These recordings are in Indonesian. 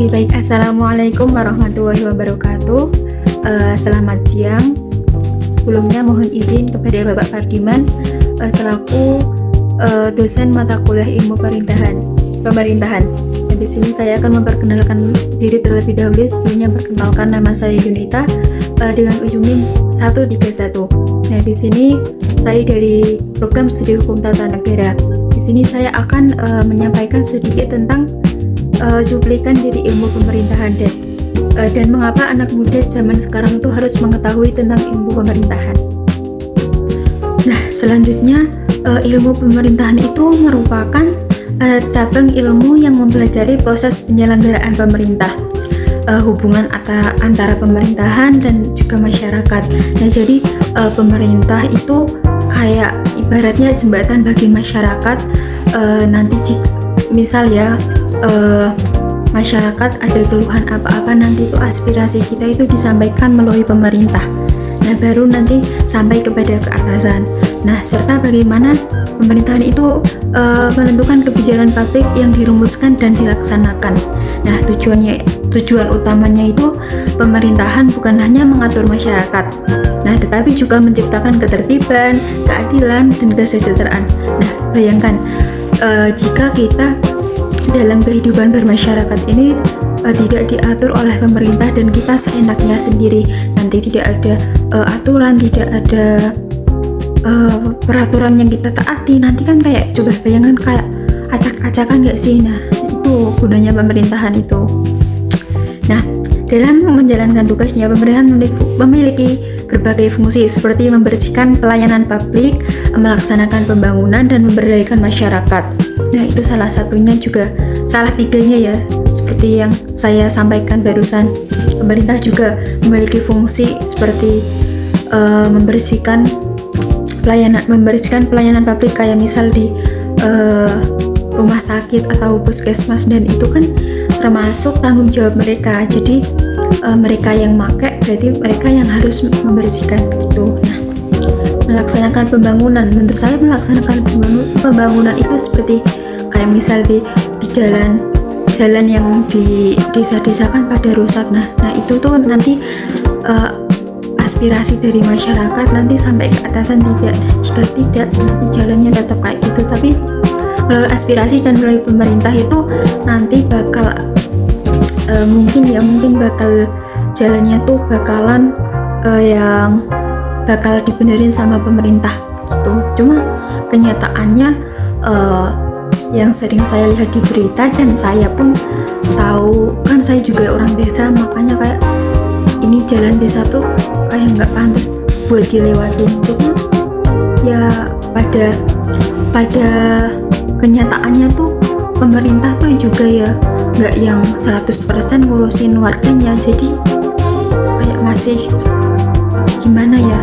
Oke, baik. Assalamualaikum warahmatullahi wabarakatuh. Selamat siang. Sebelumnya mohon izin kepada Bapak Pardiman selaku dosen mata kuliah ilmu pemerintahan. Dan di sini saya akan memperkenalkan diri terlebih dahulu. Sebelumnya perkenalkan, nama saya Yunita dengan ujung NIM 131. Nah, di sini saya dari program studi hukum tata negara. Di sini saya akan menyampaikan sedikit tentang cuplikan dari ilmu pemerintahan dan mengapa anak muda zaman sekarang itu harus mengetahui tentang ilmu pemerintahan. Nah, selanjutnya ilmu pemerintahan itu merupakan cabang ilmu yang mempelajari proses penyelenggaraan pemerintah, hubungan antara pemerintahan dan juga masyarakat. Nah, jadi pemerintah itu kayak ibaratnya jembatan bagi masyarakat. Nanti misal ya masyarakat ada keluhan apa-apa, nanti itu aspirasi kita itu disampaikan melalui pemerintah. Nah, baru nanti sampai kepada keatasan. Nah, serta bagaimana pemerintahan itu menentukan kebijakan publik yang dirumuskan dan dilaksanakan. Nah, tujuan utamanya itu pemerintahan bukan hanya mengatur masyarakat, nah tetapi juga menciptakan ketertiban, keadilan, dan kesejahteraan. Nah, bayangkan jika kita dalam kehidupan bermasyarakat ini tidak diatur oleh pemerintah dan kita seenaknya sendiri, nanti tidak ada aturan, tidak ada peraturan yang kita taati, nanti kan kayak, coba bayangkan kayak acak-acakan gak sih? Nah, itu gunanya pemerintahan itu. Nah, dalam menjalankan tugasnya, pemerintahan memiliki berbagai fungsi seperti membersihkan pelayanan publik, melaksanakan pembangunan, dan memberdayakan masyarakat. Nah, itu salah tiganya ya, seperti yang saya sampaikan barusan. Pemerintah juga memiliki fungsi seperti membersihkan pelayanan publik, kayak misal di rumah sakit atau puskesmas, dan itu kan termasuk tanggung jawab mereka. Jadi mereka yang pakai, berarti mereka yang harus membersihkan begitu. Nah, melaksanakan pembangunan, menurut saya melaksanakan pembangunan itu seperti kayak misal di jalan yang di desa-desa kan pada rusak. Nah itu tuh nanti aspirasi dari masyarakat nanti sampai ke atasan tidak. Nah, jika tidak, nanti jalannya tetap kayak gitu. Tapi melalui aspirasi dan melalui pemerintah itu nanti bakal mungkin bakal jalannya tuh bakalan yang bakal dibenerin sama pemerintah gitu. Cuma kenyataannya yang sering saya lihat di berita, dan saya pun tahu, kan saya juga orang desa, makanya kayak ini jalan desa tuh kayak nggak pantas buat dilewatin. Cuma ya pada kenyataannya tuh pemerintah tuh juga ya nggak yang 100% ngurusin warganya, jadi kayak masih gimana ya.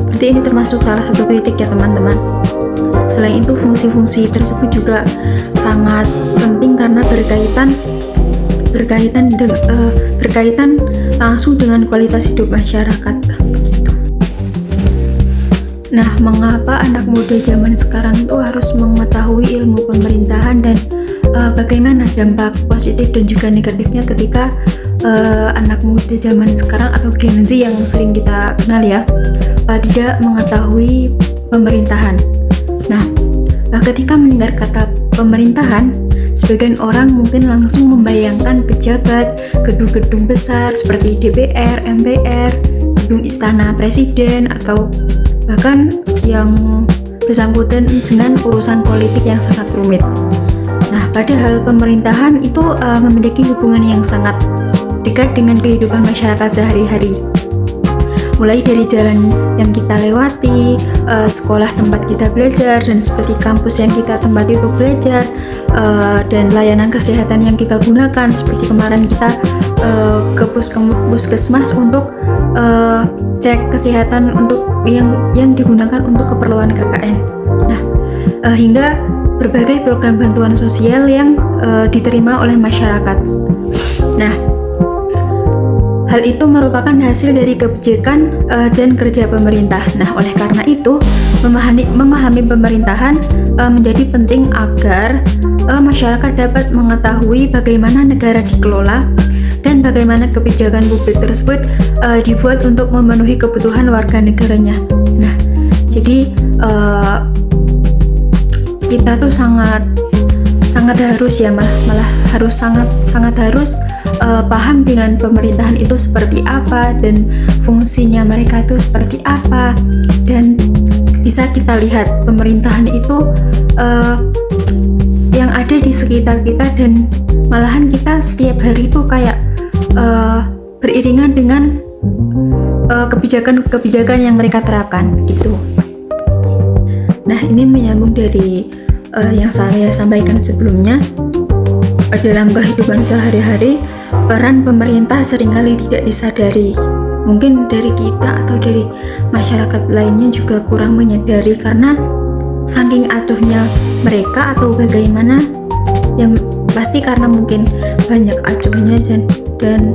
Berarti ini termasuk salah satu kritik ya teman-teman. Selain itu, fungsi-fungsi tersebut juga sangat penting karena berkaitan langsung dengan kualitas hidup masyarakat. Begitu. Nah, mengapa anak muda zaman sekarang itu harus mengetahui ilmu pemerintahan, dan bagaimana dampak positif dan juga negatifnya ketika anak muda zaman sekarang atau Gen Z yang sering kita kenal ya tidak mengetahui pemerintahan. Nah, ketika mendengar kata pemerintahan, sebagian orang mungkin langsung membayangkan pejabat, gedung-gedung besar seperti DPR, MPR, gedung istana presiden, atau bahkan yang bersangkutan dengan urusan politik yang sangat rumit. Nah, padahal pemerintahan itu memiliki hubungan yang sangat dekat dengan kehidupan masyarakat sehari-hari. Mulai dari jalan yang kita lewati, sekolah tempat kita belajar, dan seperti kampus yang kita tempati untuk belajar, dan layanan kesehatan yang kita gunakan, seperti kemarin kita ke puskesmas untuk cek kesehatan untuk yang digunakan untuk keperluan KKN. Nah, hingga berbagai program bantuan sosial yang diterima oleh masyarakat. Nah, hal itu merupakan hasil dari kebijakan dan kerja pemerintah. Nah, oleh karena itu, memahami pemerintahan menjadi penting agar masyarakat dapat mengetahui bagaimana negara dikelola dan bagaimana kebijakan publik tersebut dibuat untuk memenuhi kebutuhan warga negaranya. Nah, jadi kita tuh sangat harus ya, malah harus sangat harus paham dengan pemerintahan itu seperti apa dan fungsinya mereka itu seperti apa, dan bisa kita lihat pemerintahan itu yang ada di sekitar kita, dan malahan kita setiap hari itu kayak beriringan dengan kebijakan yang mereka terapkan gitu. Nah, ini menyambung dari yang saya sampaikan sebelumnya. Dalam kehidupan sehari-hari, peran pemerintah seringkali tidak disadari. Mungkin dari kita atau dari masyarakat lainnya juga kurang menyadari karena saking acuhnya mereka atau bagaimana, ya pasti karena mungkin banyak acuhnya dan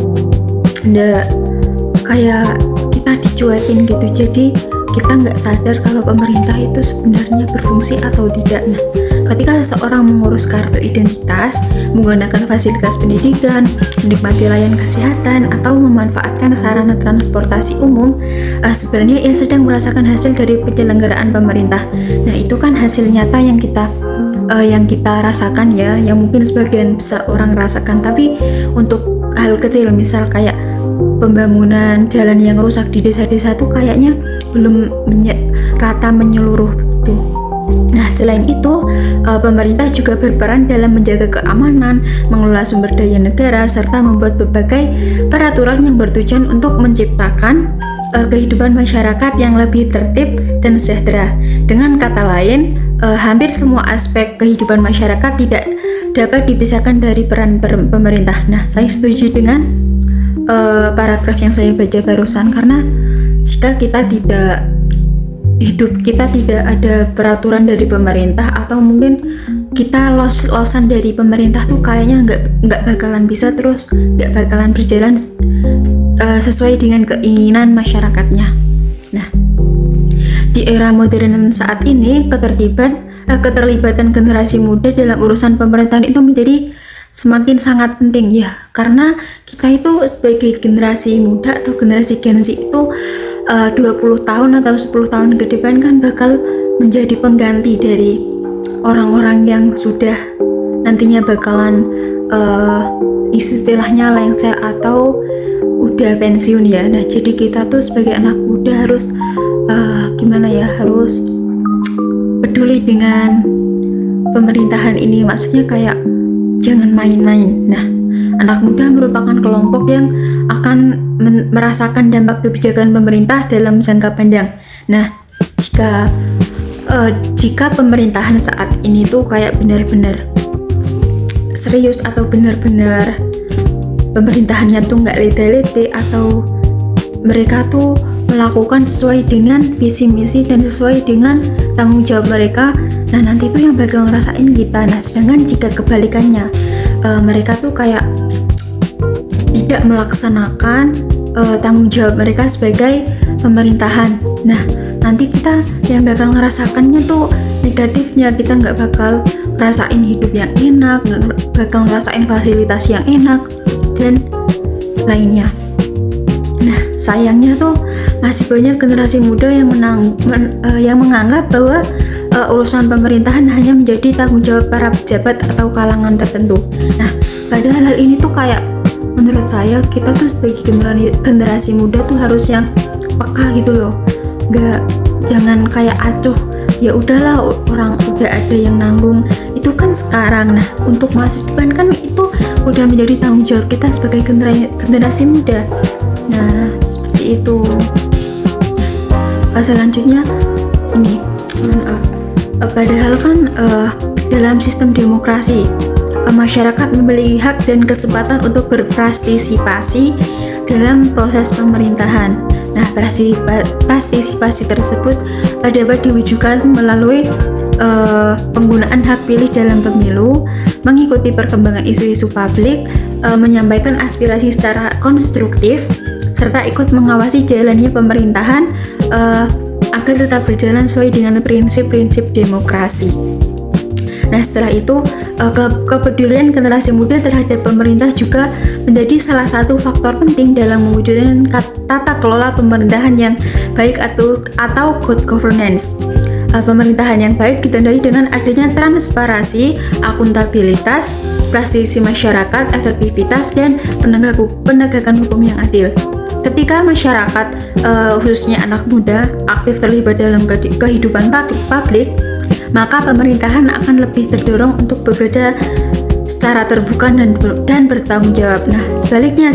kayak kita dicuekin gitu, jadi kita nggak sadar kalau pemerintah itu sebenarnya berfungsi atau tidak. Nah, ketika seseorang mengurus kartu identitas, menggunakan fasilitas pendidikan, menikmati layanan kesehatan, atau memanfaatkan sarana transportasi umum, sebenarnya ia sedang merasakan hasil dari penyelenggaraan pemerintah. Nah, itu kan hasil nyata yang kita rasakan ya, yang mungkin sebagian besar orang rasakan. Tapi untuk hal kecil, misal kayak pembangunan jalan yang rusak di desa-desa tuh kayaknya belum rata menyeluruh tuh. Nah, selain itu, pemerintah juga berperan dalam menjaga keamanan, mengelola sumber daya negara, serta membuat berbagai peraturan yang bertujuan untuk menciptakan kehidupan masyarakat yang lebih tertib dan sejahtera. Dengan kata lain, hampir semua aspek kehidupan masyarakat tidak dapat dipisahkan dari peran pemerintah. Nah, saya setuju dengan paragraf yang saya baca barusan, karena jika hidup kita tidak ada peraturan dari pemerintah, atau mungkin kita losan dari pemerintah tuh kayaknya nggak bakalan bisa terus, nggak bakalan berjalan sesuai dengan keinginan masyarakatnya. Nah, di era modern saat ini, keterlibatan generasi muda dalam urusan pemerintahan itu menjadi semakin sangat penting ya, karena kita itu sebagai generasi muda atau generasi Gen Z itu 20 tahun atau 10 tahun ke depan kan bakal menjadi pengganti dari orang-orang yang sudah nantinya bakalan istilahnya lengser atau udah pensiun ya. Nah, jadi kita tuh sebagai anak muda harus harus peduli dengan pemerintahan ini, maksudnya kayak jangan main-main. Nah, anak muda merupakan kelompok yang akan merasakan dampak kebijakan pemerintah dalam jangka panjang. Nah, jika pemerintahan saat ini tuh kayak benar-benar serius atau benar-benar pemerintahannya tuh nggak lete-lete, atau mereka tuh melakukan sesuai dengan visi misi dan sesuai dengan tanggung jawab mereka, nah nanti tuh yang bakal ngerasain kita. Nah, sedangkan jika kebalikannya, mereka tuh kayak tidak melaksanakan tanggung jawab mereka sebagai pemerintahan, nah nanti kita yang bakal ngerasakannya tuh negatifnya. Kita nggak bakal ngerasain hidup yang enak, nggak bakal ngerasain fasilitas yang enak dan lainnya. Nah, sayangnya tuh masih banyak generasi muda yang menganggap bahwa urusan pemerintahan hanya menjadi tanggung jawab para pejabat atau kalangan tertentu. Nah, padahal hal ini tuh kayak menurut saya kita tuh sebagai generasi muda tuh harus yang peka gitu loh. Jangan kayak acuh, ya udahlah orang udah ada yang nanggung, itu kan sekarang. Nah, untuk masa depan kan itu udah menjadi tanggung jawab kita sebagai generasi muda. Nah, seperti itu. Selanjutnya ini, padahal kan dalam sistem demokrasi masyarakat memiliki hak dan kesempatan untuk berpartisipasi dalam proses pemerintahan. Nah, partisipasi tersebut dapat diwujudkan melalui penggunaan hak pilih dalam pemilu, mengikuti perkembangan isu-isu publik, menyampaikan aspirasi secara konstruktif, serta ikut mengawasi jalannya pemerintahan agar tetap berjalan sesuai dengan prinsip-prinsip demokrasi. Nah, setelah itu kepedulian generasi muda terhadap pemerintah juga menjadi salah satu faktor penting dalam mewujudkan tata kelola pemerintahan yang baik atau good governance. Pemerintahan yang baik ditandai dengan adanya transparansi, akuntabilitas, prestasi masyarakat, efektivitas, dan penegakan hukum yang adil. Ketika masyarakat, khususnya anak muda, aktif terlibat dalam kehidupan publik, maka pemerintahan akan lebih terdorong untuk bekerja secara terbuka dan bertanggung jawab. Nah, sebaliknya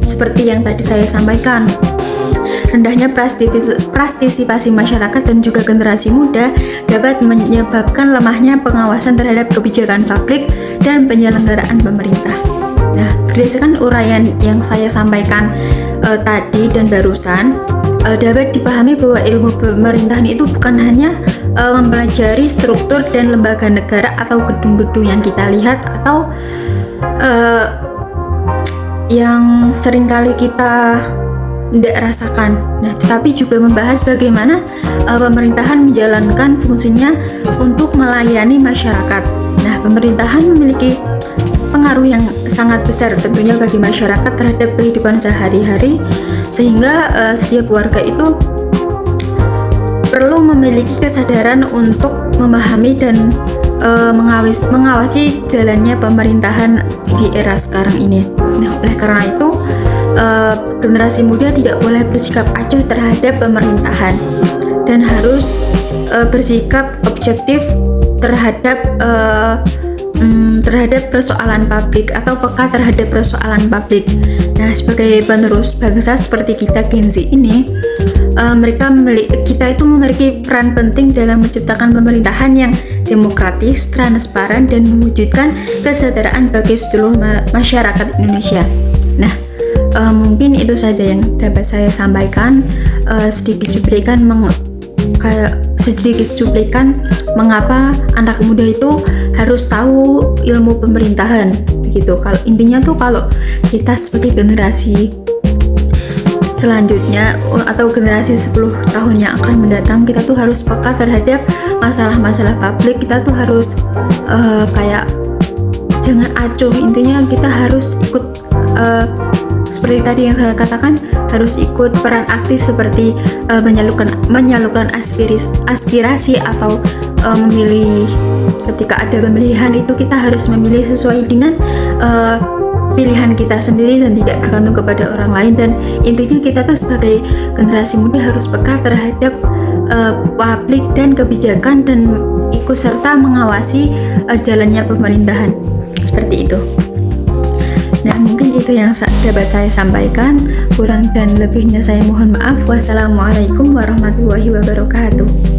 seperti yang tadi saya sampaikan, rendahnya partisipasi masyarakat dan juga generasi muda dapat menyebabkan lemahnya pengawasan terhadap kebijakan publik dan penyelenggaraan pemerintah. Nah, berdasarkan uraian yang saya sampaikan tadi dan barusan, dapat dipahami bahwa ilmu pemerintahan itu bukan hanya mempelajari struktur dan lembaga negara atau gedung-gedung yang kita lihat atau yang seringkali kita tidak rasakan. Nah, tetapi juga membahas bagaimana pemerintahan menjalankan fungsinya untuk melayani masyarakat. Nah, pemerintahan memiliki pengaruh yang sangat besar tentunya bagi masyarakat terhadap kehidupan sehari-hari, sehingga setiap warga itu perlu memiliki kesadaran untuk memahami dan mengawasi jalannya pemerintahan di era sekarang ini. Nah, oleh karena itu generasi muda tidak boleh bersikap acuh terhadap pemerintahan dan harus bersikap objektif terhadap persoalan publik atau peka terhadap persoalan publik. Nah, sebagai penerus bangsa seperti kita Gen Z ini, kita itu memiliki peran penting dalam menciptakan pemerintahan yang demokratis, transparan, dan mewujudkan kesejahteraan bagi seluruh masyarakat Indonesia. Nah, mungkin itu saja yang dapat saya sampaikan. Sedikit cuplikan mengapa anak muda itu harus tahu ilmu pemerintahan begitu. Kalau intinya tuh, kalau kita sebagai generasi selanjutnya atau generasi 10 tahun yang akan mendatang, kita tuh harus peka terhadap masalah-masalah publik. Kita tuh harus kayak jangan acuh. Intinya kita harus ikut seperti tadi yang saya katakan, harus ikut peran aktif seperti menyalurkan aspirasi atau memilih. Ketika ada pemilihan itu kita harus memilih sesuai dengan pilihan kita sendiri dan tidak bergantung kepada orang lain. Dan intinya kita tuh sebagai generasi muda harus peka terhadap publik dan kebijakan dan ikut serta mengawasi jalannya pemerintahan seperti itu. Nah, mungkin itu yang dapat saya sampaikan. Kurang dan lebihnya saya mohon maaf. Wassalamualaikum warahmatullahi wabarakatuh.